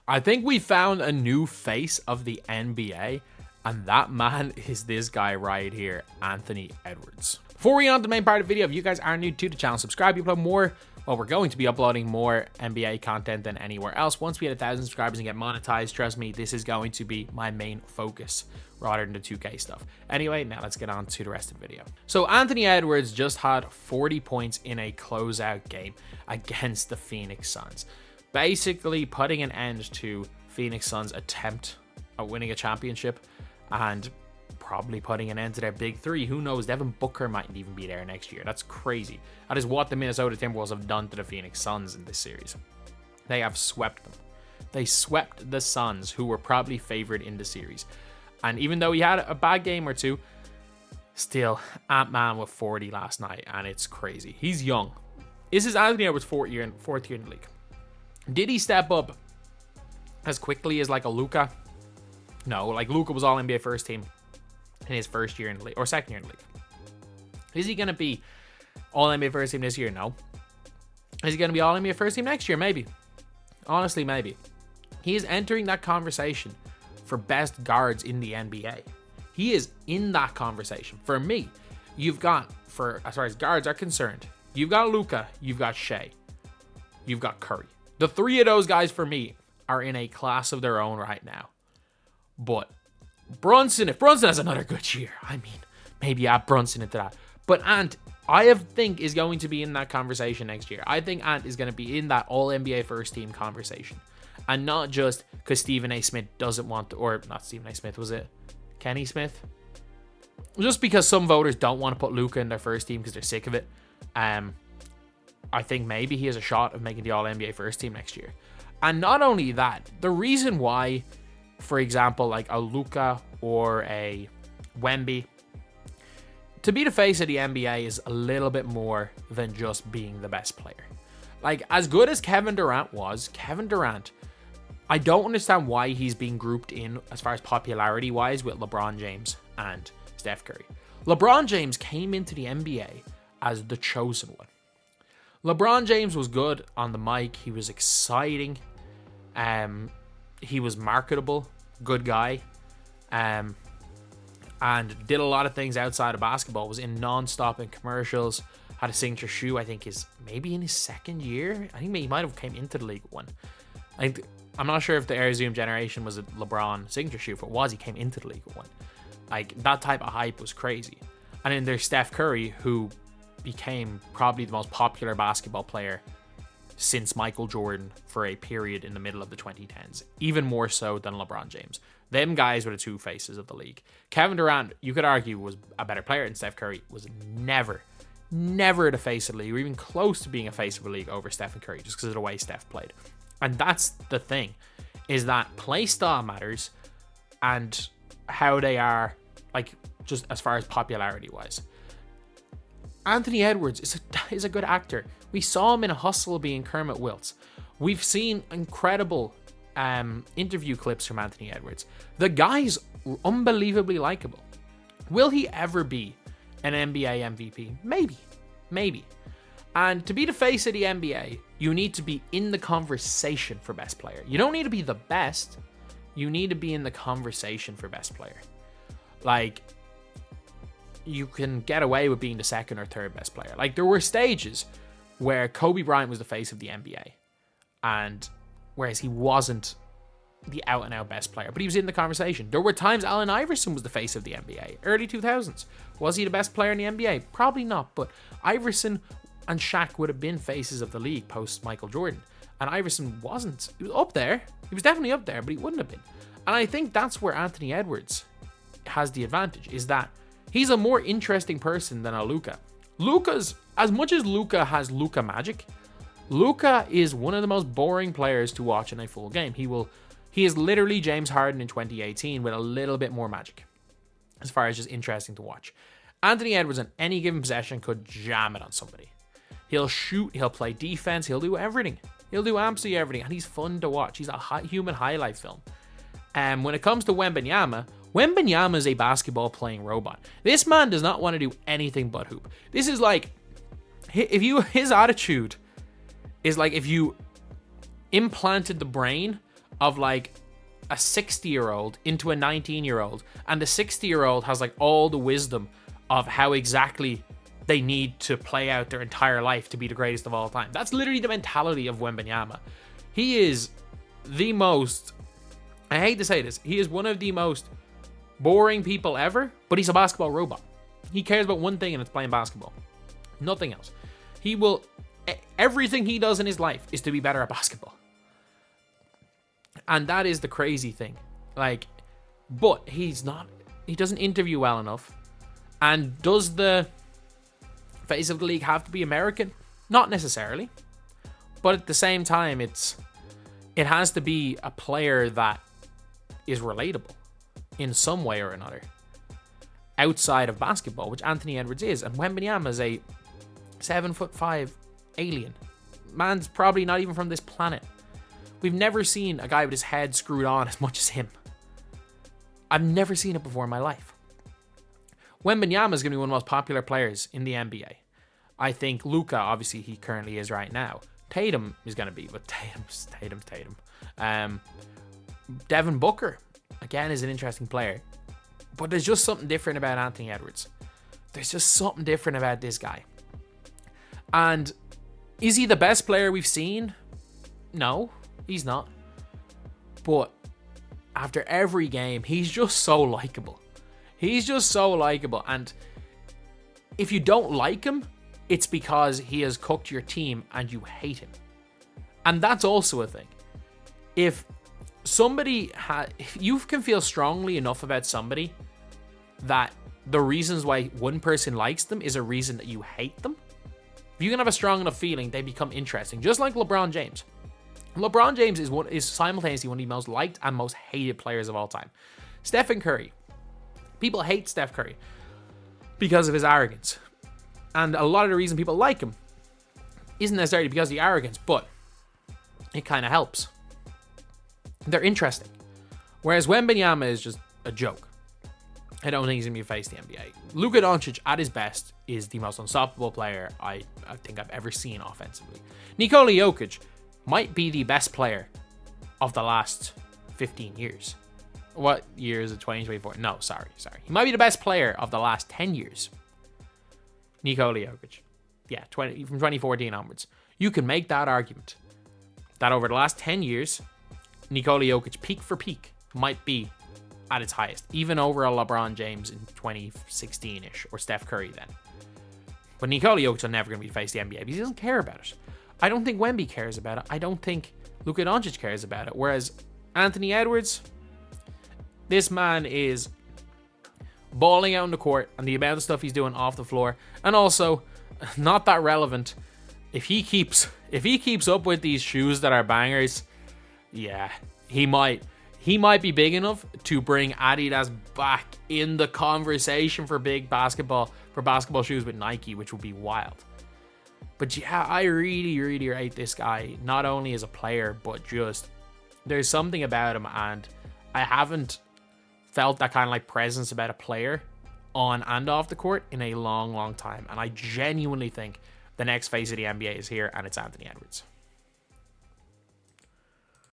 I think we found a new face of the NBA, and that man is this guy right here, Anthony Edwards. Before we get on to the main part of the video, if you guys are new to the channel, subscribe. You upload more. Well, we're going to be uploading more NBA content than anywhere else. Once we hit 1,000 subscribers and get monetized, trust me, this is going to be my main focus rather than the 2K stuff. Anyway, now let's get on to the rest of the video. So Anthony Edwards just had 40 points in a closeout game against the Phoenix Suns, basically putting an end to Phoenix Suns' attempt at winning a championship and probably putting an end to their big three. Who knows? Devin Booker might even be there next year. That's crazy. That is what the Minnesota Timberwolves have done to the Phoenix Suns in this series. They have swept them. They swept the Suns, who were probably favored in the series. And even though he had a bad game or two, still, Ant-Man with 40 last night, and it's crazy. He's young. This is Anthony Edwards' fourth year in the league. Did he step up as quickly as like a Luka? No, like Luka was all NBA first team in his first year in the league, or second year in the league. Is he going to be all NBA first team this year? No. Is he going to be all NBA first team next year? Maybe. Honestly, maybe. He is entering that conversation for best guards in the NBA. He is in that conversation. For me, you've got, as far as guards are concerned, you've got Luka, you've got Shea, you've got Curry. The three of those guys for me are in a class of their own right now. But Brunson, if Brunson has another good year, I mean, maybe add Brunson into that. But Ant, I think, is going to be in that conversation next year. I think Ant is going to be in that all-NBA first team conversation. And not just because Stephen A. Smith doesn't want to, or not Stephen A. Smith, was it Kenny Smith? Just because some voters don't want to put Luka in their first team because they're sick of it. I think maybe he has a shot of making the all-NBA first team next year. And not only that, the reason why, for example, like a Luka or a Wemby, to be the face of the NBA is a little bit more than just being the best player. Like, as good as Kevin Durant was, I don't understand why he's being grouped in as far as popularity-wise with LeBron James and Steph Curry. LeBron James came into the NBA as the chosen one. LeBron James was good on the mic. He was exciting. He was marketable. Good guy. And did a lot of things outside of basketball. Was in non-stop in commercials. Had a signature shoe, I think, is maybe in his second year. I think he might have came into the league with one. I'm not sure if the Air Zoom generation was a LeBron signature shoe. If it was, he came into the league with one. Like, that type of hype was crazy. And then there's Steph Curry, who became probably the most popular basketball player since Michael Jordan for a period in the middle of the 2010s. Even more so than LeBron James. Them guys were the two faces of the league. Kevin Durant, you could argue, was a better player, and Steph Curry was never the face of the league, or even close to being a face of the league over Stephen Curry, just because of the way Steph played. And that's the thing, is that play style matters, and how they are, like, just as far as popularity wise. Anthony Edwards is a good actor. We saw him in A Hustle being Kermit Wiltz. We've seen incredible interview clips from Anthony Edwards. The guy's unbelievably likable. Will he ever be an NBA MVP? Maybe. And to be the face of the NBA, you need to be in the conversation for best player. You don't need to be the best. You need to be in the conversation for best player. Like, you can get away with being the second or third best player. Like, there were stages where Kobe Bryant was the face of the NBA, and whereas he wasn't the out-and-out best player, but he was in the conversation. There were times Allen Iverson was the face of the NBA, early 2000s. Was he the best player in the NBA? Probably not, but Iverson and Shaq would have been faces of the league post Michael Jordan, and Iverson wasn't. He was up there. He was definitely up there, but he wouldn't have been. And I think that's where Anthony Edwards has the advantage, is that he's a more interesting person than a Luka. As much as Luka has Luka magic, Luka is one of the most boring players to watch in a full game. He is literally James Harden in 2018 with a little bit more magic, as far as just interesting to watch. Anthony Edwards on any given possession could jam it on somebody. He'll shoot, he'll play defense, he'll do everything. He'll do absolutely everything, and he's fun to watch. He's a human highlight film. And when it comes to Wembanyama is a basketball playing robot. This man does not want to do anything but hoop. This is like, his attitude is like if you implanted the brain of like a 60-year-old into a 19-year-old, and the 60-year-old has like all the wisdom of how exactly they need to play out their entire life to be the greatest of all time. That's literally the mentality of Wembanyama. He is the most, I hate to say this, he is one of the most boring people ever, but he's a basketball robot. He cares about one thing, and it's playing basketball. Nothing else. Everything he does in his life is to be better at basketball. And that is the crazy thing. Like, but he doesn't interview well enough. And does the face of the league have to be American? Not necessarily. But at the same time, it has to be a player that is relatable in some way or another outside of basketball, which Anthony Edwards is. And Wembanyama is a 7'5" alien. Man's probably not even from this planet. We've never seen a guy with his head screwed on as much as him. I've never seen it before in my life. Wembanyama is going to be one of the most popular players in the NBA. I think Luka, obviously he currently is right now. Tatum is going to be, but Tatum. Devin Booker, again, is an interesting player. But there's just something different about Anthony Edwards. There's just something different about this guy. And is he the best player we've seen? No, he's not. But after every game, he's just so likable. He's just so likable. And if you don't like him, it's because he has cooked your team and you hate him. And that's also a thing. If you can feel strongly enough about somebody that the reasons why one person likes them is a reason that you hate them, if you can have a strong enough feeling, they become interesting. Just like LeBron James. LeBron James is simultaneously one of the most liked and most hated players of all time. Stephen Curry. People hate Steph Curry because of his arrogance. And a lot of the reason people like him isn't necessarily because of the arrogance, but it kind of helps. They're interesting. Whereas Wembanyama is just a joke. I don't think he's going to be face the NBA. Luka Doncic, at his best, is the most unstoppable player I think I've ever seen offensively. Nikola Jokic might be the best player of the last 15 years. What year is it? 2024? No, sorry. He might be the best player of the last 10 years. Nikola Jokic. Yeah, from 2014 onwards. You can make that argument that over the last 10 years, Nikola Jokic, peak for peak, might be at its highest, even over a LeBron James in 2016-ish, or Steph Curry then. But Nikola Jokic is never going to be face the NBA because he doesn't care about it. I don't think Wemby cares about it. I don't think Luka Doncic cares about it. Whereas Anthony Edwards, this man is balling out on the court, and the amount of stuff he's doing off the floor, and also not that relevant. If he keeps up with these shoes that are bangers, yeah, he might be big enough to bring Adidas back in the conversation for basketball shoes with Nike, which would be wild. But yeah, I really, really rate this guy, not only as a player, but just there's something about him, and I haven't felt that kind of like presence about a player on and off the court in a long, long time. And I genuinely think the next phase of the NBA is here, and it's Anthony Edwards.